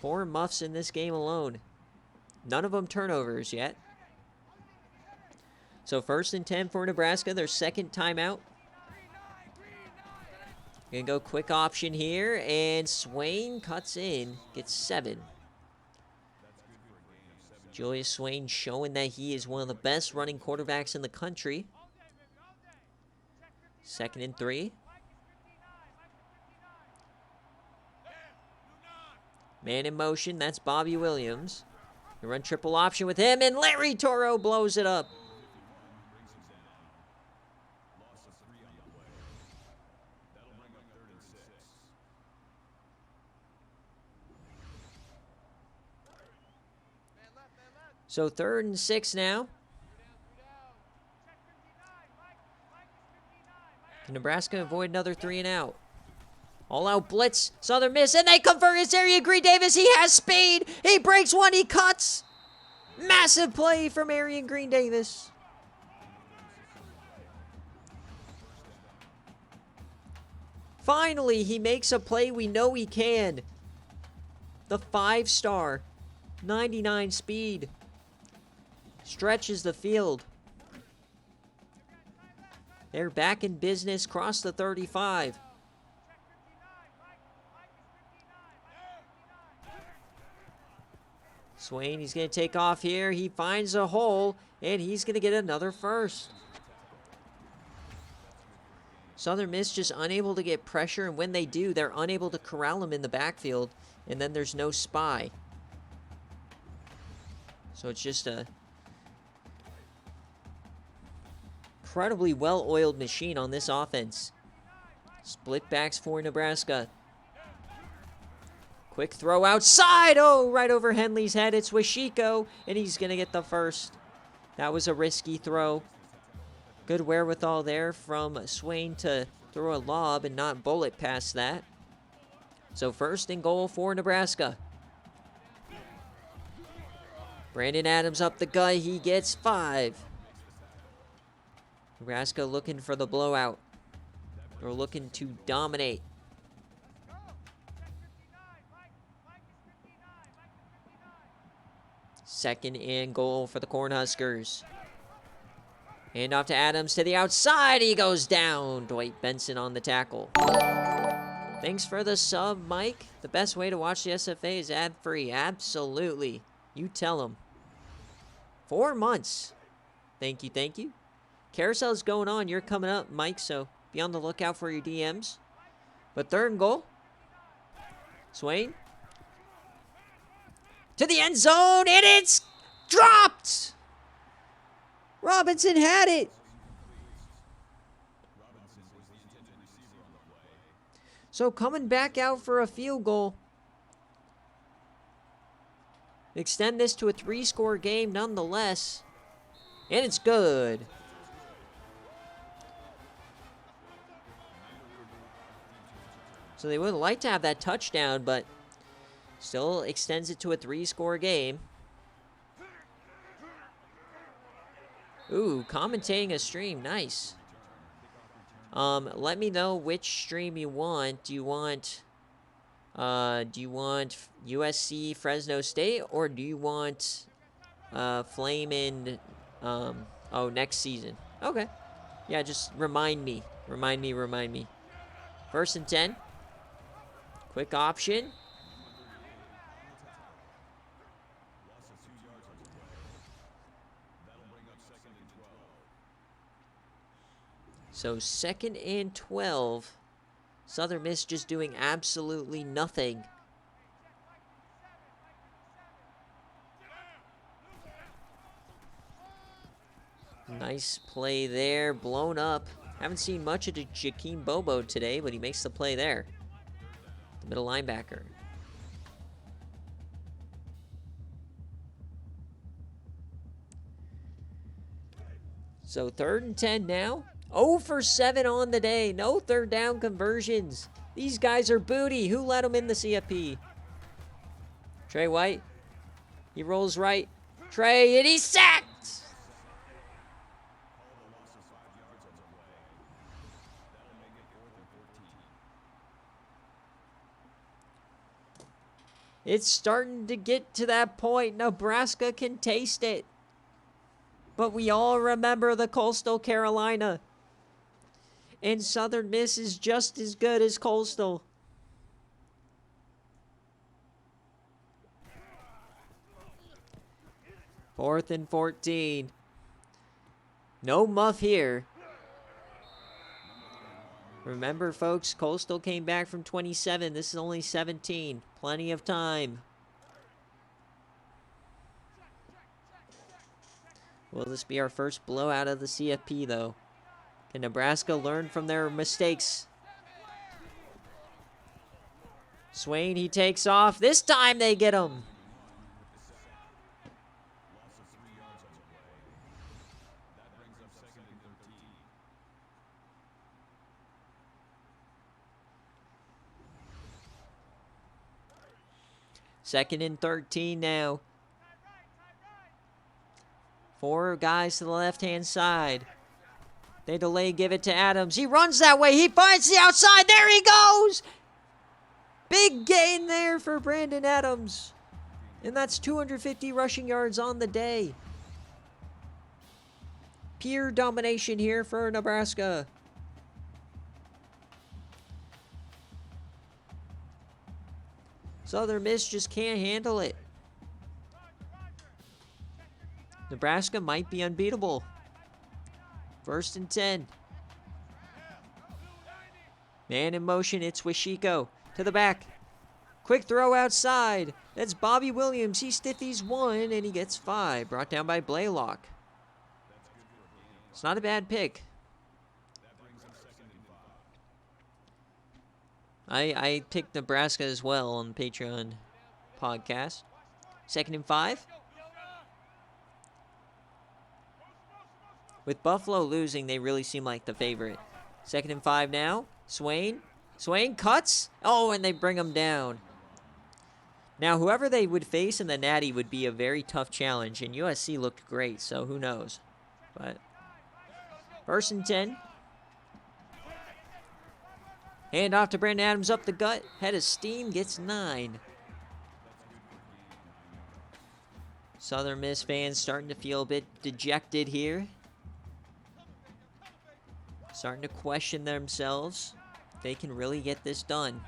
4 muffs in this game alone. None of them turnovers yet. So 1st and 10 for Nebraska, their 2nd timeout. Gonna go quick option here, and Swain cuts in, gets 7. Julius Swain showing that he is one of the best running quarterbacks in the country. 2nd and 3. Man in motion, that's Bobby Williams. They run triple option with him, and Larry Toro blows it up. So 3rd and 6 now. Can Nebraska avoid another 3 and out? All out blitz, Southern Miss, and they convert. It's Arian Green Davis. He has speed. He breaks one, he cuts. Massive play from Arian Green Davis. Finally, he makes a play we know he can. The 5-star, 99 speed. Stretches the field. They're back in business, cross the 35. Swain, he's going to take off here. He finds a hole, and he's going to get another first. Southern Miss just unable to get pressure, and when they do, they're unable to corral him in the backfield, and then there's no spy. So it's just a incredibly well-oiled machine on this offense. Split backs for Nebraska. Quick throw outside. Oh, right over Henley's head. It's Washiko, and he's going to get the first. That was a risky throw. Good wherewithal there from Swain to throw a lob and not bullet past that. So 1st and goal for Nebraska. Brandon Adams up the gut. He gets 5. Nebraska looking for the blowout. They're looking to dominate. 2nd and goal for the Cornhuskers. Hand off to Adams to the outside. He goes down. Dwight Benson on the tackle. Thanks for the sub, Mike. The best way to watch the SFA is ad-free. Absolutely. You tell him. 4 months. Thank you, thank you. Carousel's going on. You're coming up, Mike, so be on the lookout for your DMs. But 3rd and goal. Swain. To the end zone, and it's dropped! Robinson had it. So coming back out for a field goal. Extend this to a 3-score game nonetheless. And it's good. So they would like to have that touchdown, but still extends it to a 3-score game. Ooh, commentating a stream. Nice. Let me know which stream you want. Do you want USC Fresno State, or do you want Flamin' next season? Okay. Yeah, just remind me. Remind me. 1st and 10. Quick option. So 2nd and 12. Southern Miss just doing absolutely nothing. Nice play there, blown up. Haven't seen much of Jakeem Bobo today, but he makes the play there. The middle linebacker. So 3rd and 10 now. 0 for 7 on the day. No 3rd down conversions. These guys are booty. Who let them in the CFP? Trey White. He rolls right. Trey, and he's sacked! It's starting to get to that point. Nebraska can taste it. But we all remember the Coastal Carolina. And Southern Miss is just as good as Coastal. Fourth and 14. No muff here. Remember, folks, Coastal came back from 27. This is only 17. Plenty of time. Will this be our first blowout of the CFP, though? Can Nebraska learn from their mistakes? Swain, he takes off. This time they get him. Second and 13 now. 4 guys to the left-hand side. They delay, give it to Adams. He runs that way. He finds the outside. There he goes. Big gain there for Brandon Adams. And that's 250 rushing yards on the day. Pure domination here for Nebraska. Southern Miss just can't handle it. Nebraska might be unbeatable. 1st and 10. Man in motion, it's Wishiko. To the back. Quick throw outside. That's Bobby Williams. He stiffies 1 and he gets 5. Brought down by Blaylock. It's not a bad pick. I picked Nebraska as well on the Patreon podcast. 2nd and 5. With Buffalo losing, they really seem like the favorite. 2nd and 5 now. Swain. Swain cuts. Oh, and they bring him down. Now, whoever they would face in the Natty would be a very tough challenge, and USC looked great, so who knows. But 1st and 10. Hand off to Brandon Adams up the gut. Head of steam, gets 9. Southern Miss fans starting to feel a bit dejected here. Starting to question themselves. They can really get this done.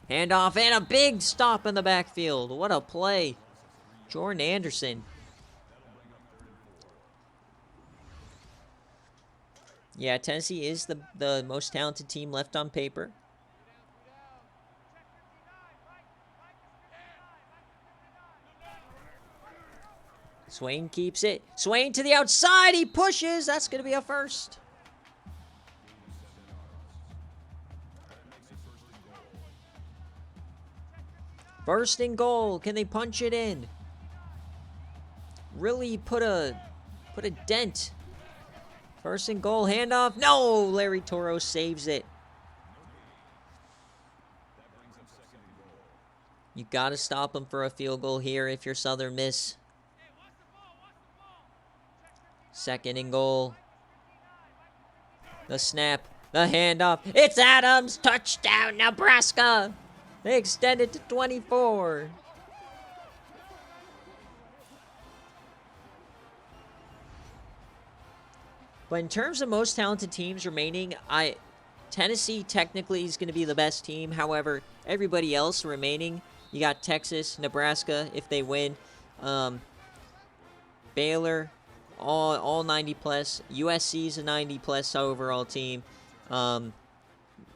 Handoff and a big stop in the backfield. What a play. Jordan Anderson. Yeah, Tennessee is the most talented team left on paper. Swain keeps it. Swain to the outside. He pushes. That's going to be a first. First and goal. Can they punch it in? Really put a dent. First and goal. Handoff. No! Larry Toro saves it. You got to stop him for a field goal here if you're Southern Miss. 2nd and goal. The snap. The handoff. It's Adams. Touchdown, Nebraska. They extend it to 24. But in terms of most talented teams remaining, Tennessee technically is going to be the best team. However, everybody else remaining, you got Texas, Nebraska if they win, Baylor, all 90 plus. USC is a 90 plus overall team.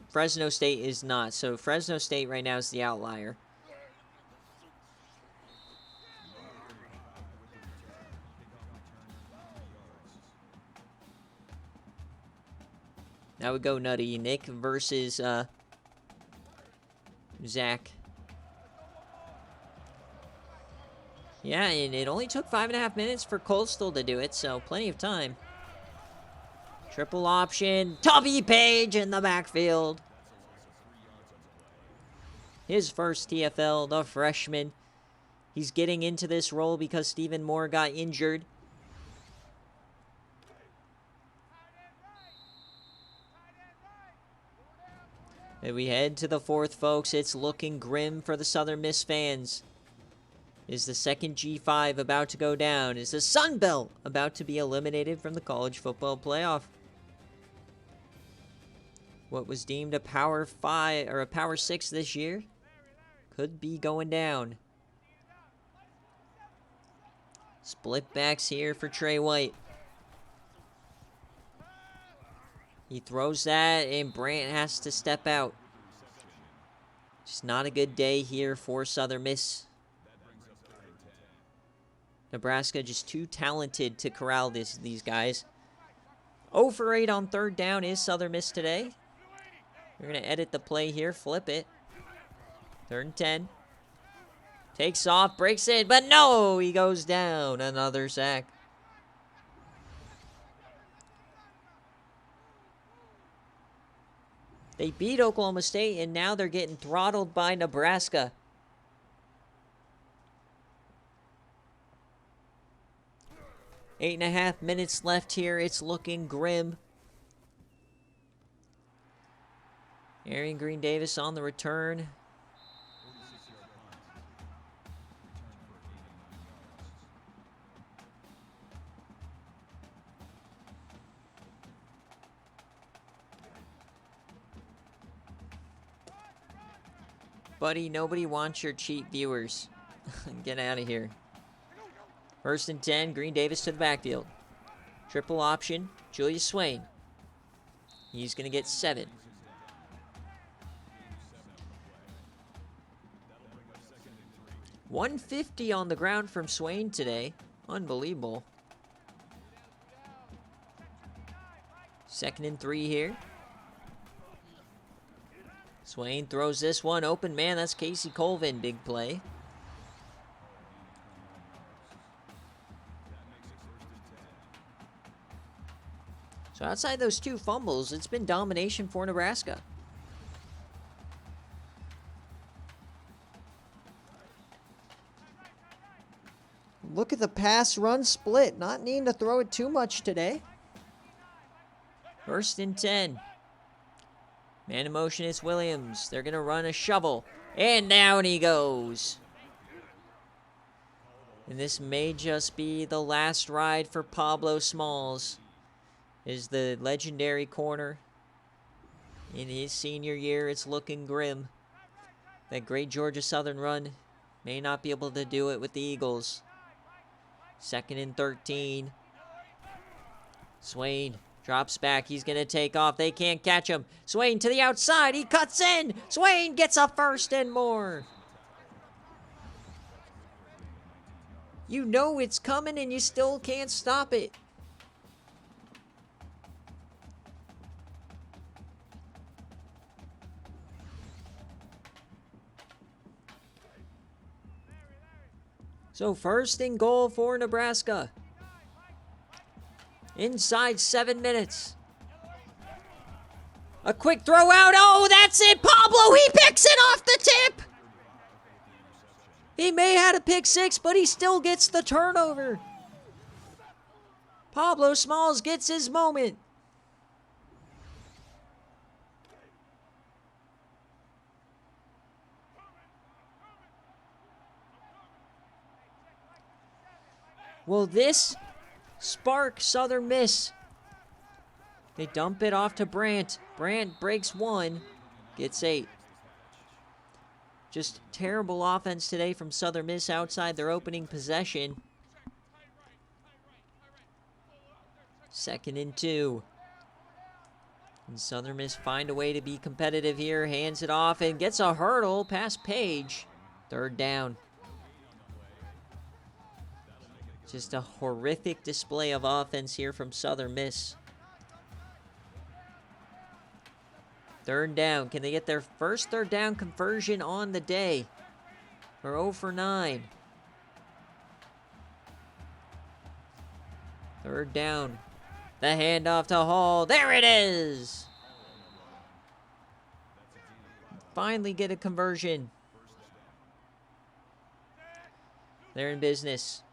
Fresno State is not. So Fresno State right now is the outlier. Now we go nutty. Nick versus Zach. Yeah, and it only took 5.5 minutes for Coastal to do it, so plenty of time. Triple option. Tubby Page in the backfield. His first TFL, the freshman. He's getting into this role because Stephen Moore got injured. And we head to the 4th, folks. It's looking grim for the Southern Miss fans. Is the second G5 about to go down? Is the Sun Belt about to be eliminated from the college football playoff? What was deemed a Power 5 or a Power 6 this year could be going down. Split backs here for Trey White. He throws that, and Brant has to step out. Just not a good day here for Southern Miss. Nebraska just too talented to corral these guys. 0 for 8 on third down is Southern Miss today. We're going to edit the play here, flip it. 3rd and 10. Takes off, breaks in, but no, he goes down. Another sack. They beat Oklahoma State, and now they're getting throttled by Nebraska. Eight and a half minutes left here. It's looking grim. Aaron Green Davis on the return. Buddy, nobody wants your cheap viewers. Get out of here. 1st and 10, Green Davis to the backfield. Triple option, Julius Swain. He's going to get 7. $150 on the ground from Swain today. Unbelievable. 2nd and 3 here. Swain throws this one open. Man, that's Casey Colvin. Big play. So outside those 2 fumbles, it's been domination for Nebraska. Look at the pass-run split. Not needing to throw it too much today. 1st and 10. Man in motion, it's Williams. They're going to run a shovel. And down he goes. And this may just be the last ride for Pablo Smalls. Is the legendary corner. In his senior year, it's looking grim. That great Georgia Southern run may not be able to do it with the Eagles. 2nd and 13. Swain drops back. He's going to take off. They can't catch him. Swain to the outside. He cuts in. Swain gets a 1st and more. You know it's coming and you still can't stop it. So 1st and goal for Nebraska. Inside 7 minutes. A quick throw out. Oh, that's it. Pablo, he picks it off the tip. He may have had a pick 6, but he still gets the turnover. Pablo Smalls gets his moment. Will this spark Southern Miss? They dump it off to Brant. Brant breaks 1, gets 8. Just terrible offense today from Southern Miss outside their opening possession. 2nd and 2. And Southern Miss find a way to be competitive here. Hands it off and gets a hurdle past Page. 3rd down. Just a horrific display of offense here from Southern Miss. 3rd down. Can they get their first 3rd down conversion on the day? We're 0 for 9. 3rd down. The handoff to Hall. There it is! Finally get a conversion. They're in business.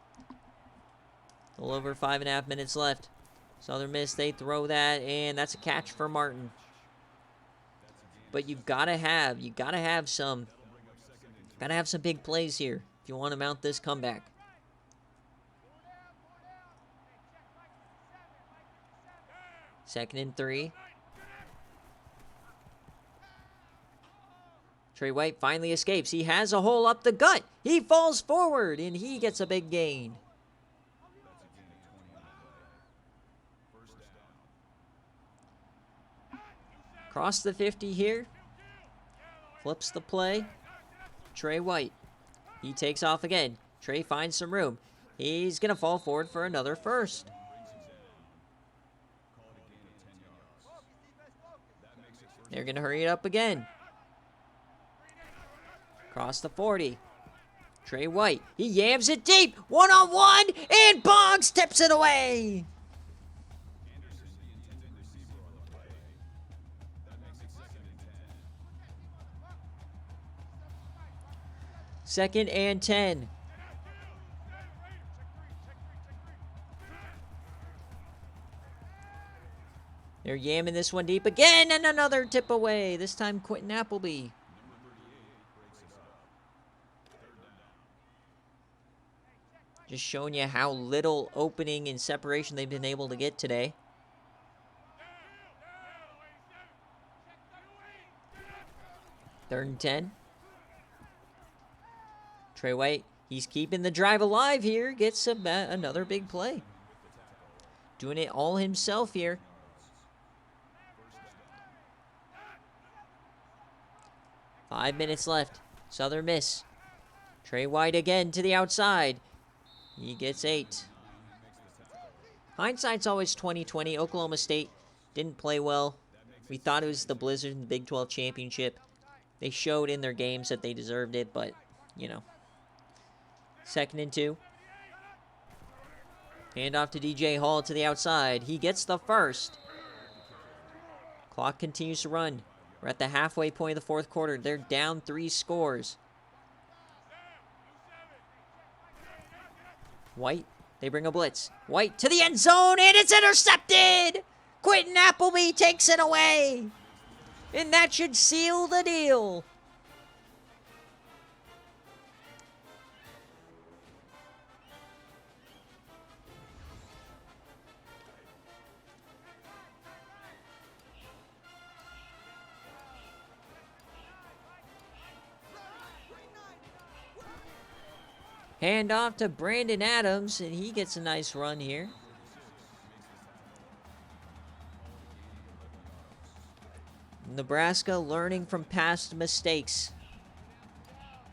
A little over 5.5 minutes left. Southern Miss, they throw that, and that's a catch for Martin. But you've got to have some big plays here if you want to mount this comeback. Second and 3. Trey White finally escapes. He has a hole up the gut. He falls forward, and he gets a big gain. Cross the 50 here. Flips the play. Trey White. He takes off again. Trey finds some room. He's going to fall forward for another first. They're going to hurry it up again. Cross the 40. Trey White. He yams it deep. One-on-one. And Boggs tips it away. Second and 10. They're yamming this one deep again, and another tip away. This time, Quentin Appleby. Just showing you how little opening and separation they've been able to get today. Third and 10. Trey White, he's keeping the drive alive here. Gets another big play. Doing it all himself here. Five minutes left. Southern Miss. Trey White again to the outside. He gets 8. Hindsight's always 20/20. Oklahoma State didn't play well. We thought it was the Blizzard in the Big 12 championship. They showed in their games that they deserved it, but, you know. Second and 2. Hand off to DJ Hall to the outside. He gets the first. Clock continues to run. We're at the halfway point of the fourth quarter. They're down 3 scores. White, they bring a blitz. White to the end zone, and it's intercepted! Quentin Appleby takes it away. And that should seal the deal. Hand off to Brandon Adams, and he gets a nice run here. Nebraska learning from past mistakes.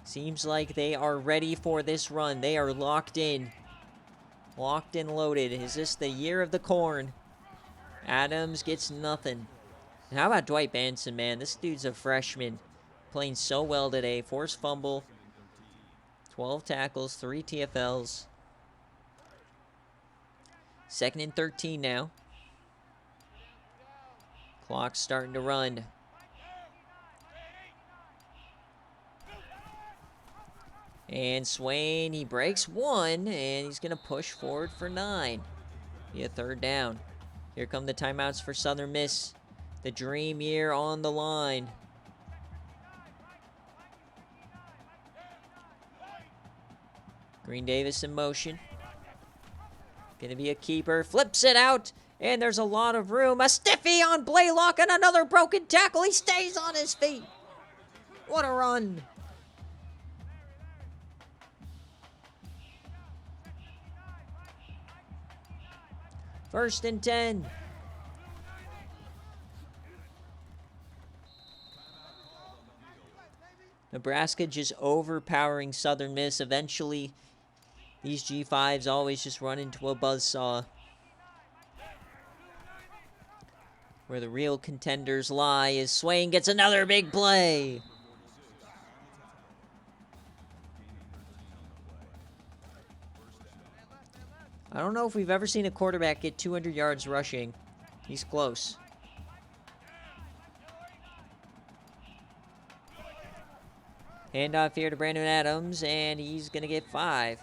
Seems like they are ready for this run. They are locked in. Locked and loaded. Is this the year of the corn? Adams gets nothing. And how about Dwight Benson, man? This dude's a freshman. Playing so well today. Forced fumble. 12 tackles, 3 TFLs. Second and 13 now. Clock's starting to run. And Swain, he breaks 1, and he's going to push forward for 9. Be a third down. Here come the timeouts for Southern Miss. The dream year on the line. Green Davis in motion. Gonna be a keeper. Flips it out. And there's a lot of room. A stiffy on Blaylock and another broken tackle. He stays on his feet. What a run. First and 10. Nebraska just overpowering Southern Miss. Eventually, these G5s always just run into a buzzsaw. Where the real contenders lie is Swain gets another big play. I don't know if we've ever seen a quarterback get 200 yards rushing. He's close. Handoff here to Brandon Adams, and he's going to get 5.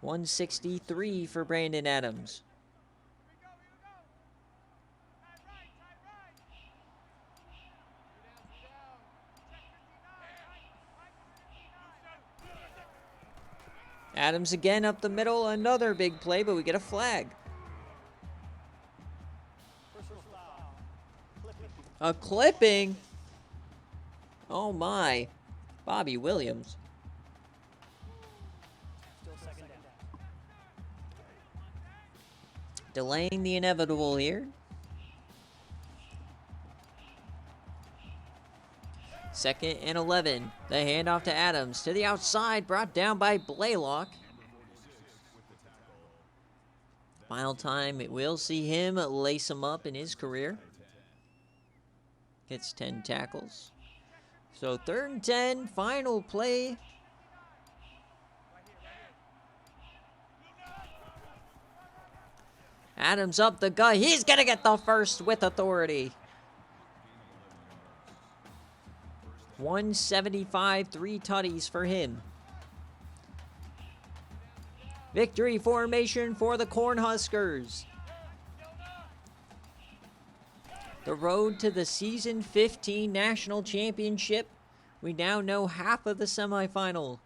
163 for Brandon Adams. Adams again up the middle, another big play, but we get a flag. A clipping? Oh my. Bobby Williams. Delaying the inevitable here. 2nd and 11. The handoff to Adams. To the outside, brought down by Blaylock. Final time, we'll see him lace him up in his career. Gets 10 tackles. So 3rd and 10, final play. Adams up the gut. He's going to get the first with authority. 175, 3 tutties for him. Victory formation for the Cornhuskers. The road to the Season 15 National Championship. We now know half of the semifinal.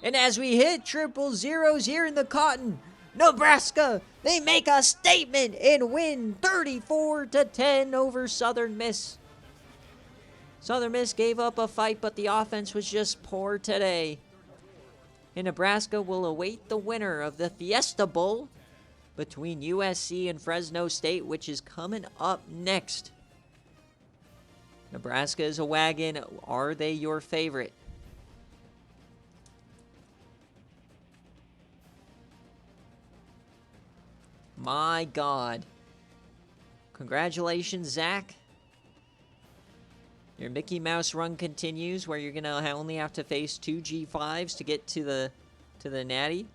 And as we hit triple zeros here in the Cotton, Nebraska, they make a statement and win 34-10 over Southern Miss. Southern Miss gave up a fight, but the offense was just poor today. And Nebraska will await the winner of the Fiesta Bowl between USC and Fresno State, which is coming up next. Nebraska is a wagon. Are they your favorite? My God. Congratulations, Zach. Your Mickey Mouse run continues, where you're going to only have to face 2 G5s to get to the Natty.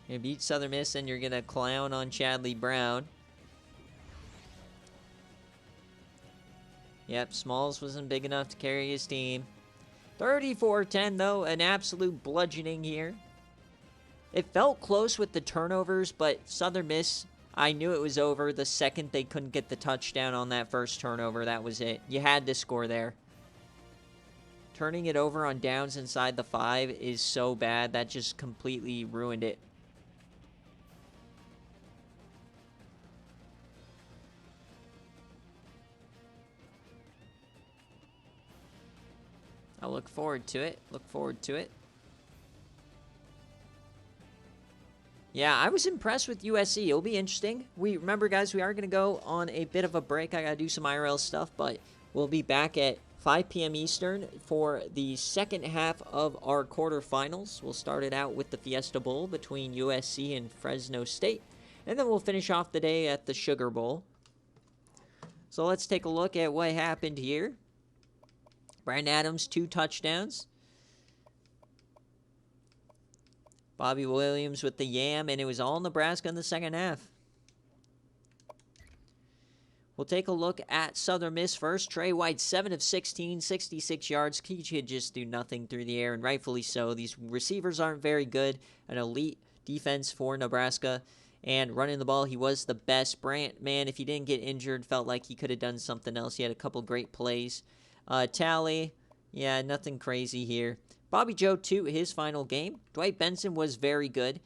You beat Southern Miss, and you're going to clown on Chadley Brown. Yep, Smalls wasn't big enough to carry his team. 34-10, though, an absolute bludgeoning here. It felt close with the turnovers, but Southern Miss, I knew it was over the second they couldn't get the touchdown on that first turnover. That was it. You had to score there. Turning it over on downs inside the 5 is so bad. That just completely ruined it. I look forward to it. Look forward to it. Yeah, I was impressed with USC. It'll be interesting. Remember, guys, we are going to go on a bit of a break. I got to do some IRL stuff, but we'll be back at 5 p.m. Eastern for the second half of our quarterfinals. We'll start it out with the Fiesta Bowl between USC and Fresno State, and then we'll finish off the day at the Sugar Bowl. So let's take a look at what happened here. Brandon Adams, 2 touchdowns. Bobby Williams with the yam, and it was all Nebraska in the second half. We'll take a look at Southern Miss first. Trey White, 7 of 16, 66 yards. He could just do nothing through the air, and rightfully so. These receivers aren't very good. An elite defense for Nebraska. And running the ball, he was the best. Brant, man, if he didn't get injured, felt like he could have done something else. He had a couple great plays. Tally, yeah, nothing crazy here. Bobby Joe, too, his final game. Dwight Benson was very good.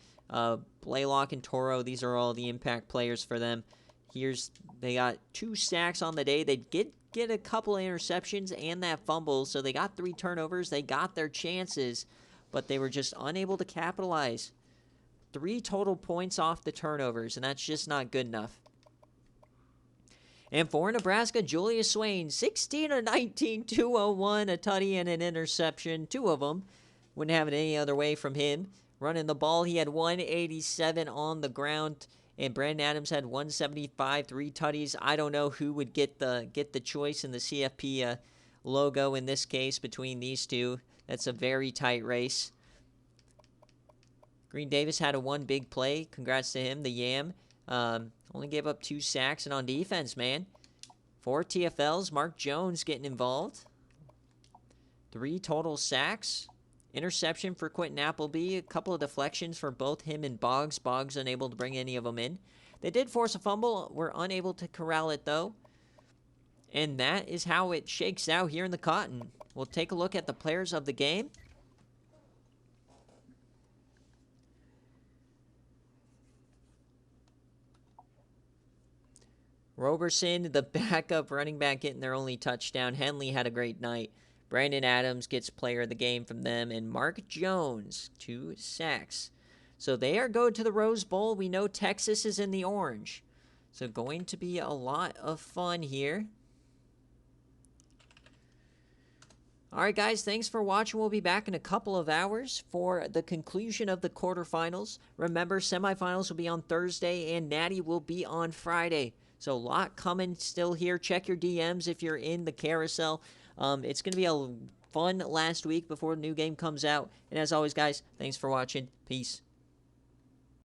Blaylock and Toro, these are all the impact players for them. They got 2 sacks on the day. They did get a couple of interceptions and that fumble, so they got 3 turnovers. They got their chances, but they were just unable to capitalize. 3 total points off the turnovers, and that's just not good enough. And for Nebraska, Julius Swain, 16 of 19, 201, a tutty and an interception. 2 of them. Wouldn't have it any other way from him. Running the ball, he had 187 on the ground. And Brandon Adams had 175, 3 tutties. I don't know who would get the choice in the CFP logo in this case between these two. That's a very tight race. Green Davis had a 1 big play. Congrats to him, the Yam. Only gave up 2 sacks, and on defense, man, 4 TFLs. Mark Jones getting involved. 3 total sacks. Interception for Quentin Appleby. A couple of deflections for both him and Boggs. Boggs unable to bring any of them in. They did force a fumble. Were unable to corral it, though. And that is how it shakes out here in the Cotton. We'll take a look at the players of the game. Roberson, the backup running back, getting their only touchdown. Henley had a great night. Brandon Adams gets player of the game from them. And Mark Jones, 2 sacks. So they are going to the Rose Bowl. We know Texas is in the orange. So going to be a lot of fun here. Alright guys, thanks for watching. We'll be back in a couple of hours for the conclusion of the quarterfinals. Remember, semifinals will be on Thursday and Natty will be on Friday. So a lot coming still here. Check your DMs if you're in the carousel. It's going to be a fun last week before the new game comes out. And as always guys, thanks for watching. Peace.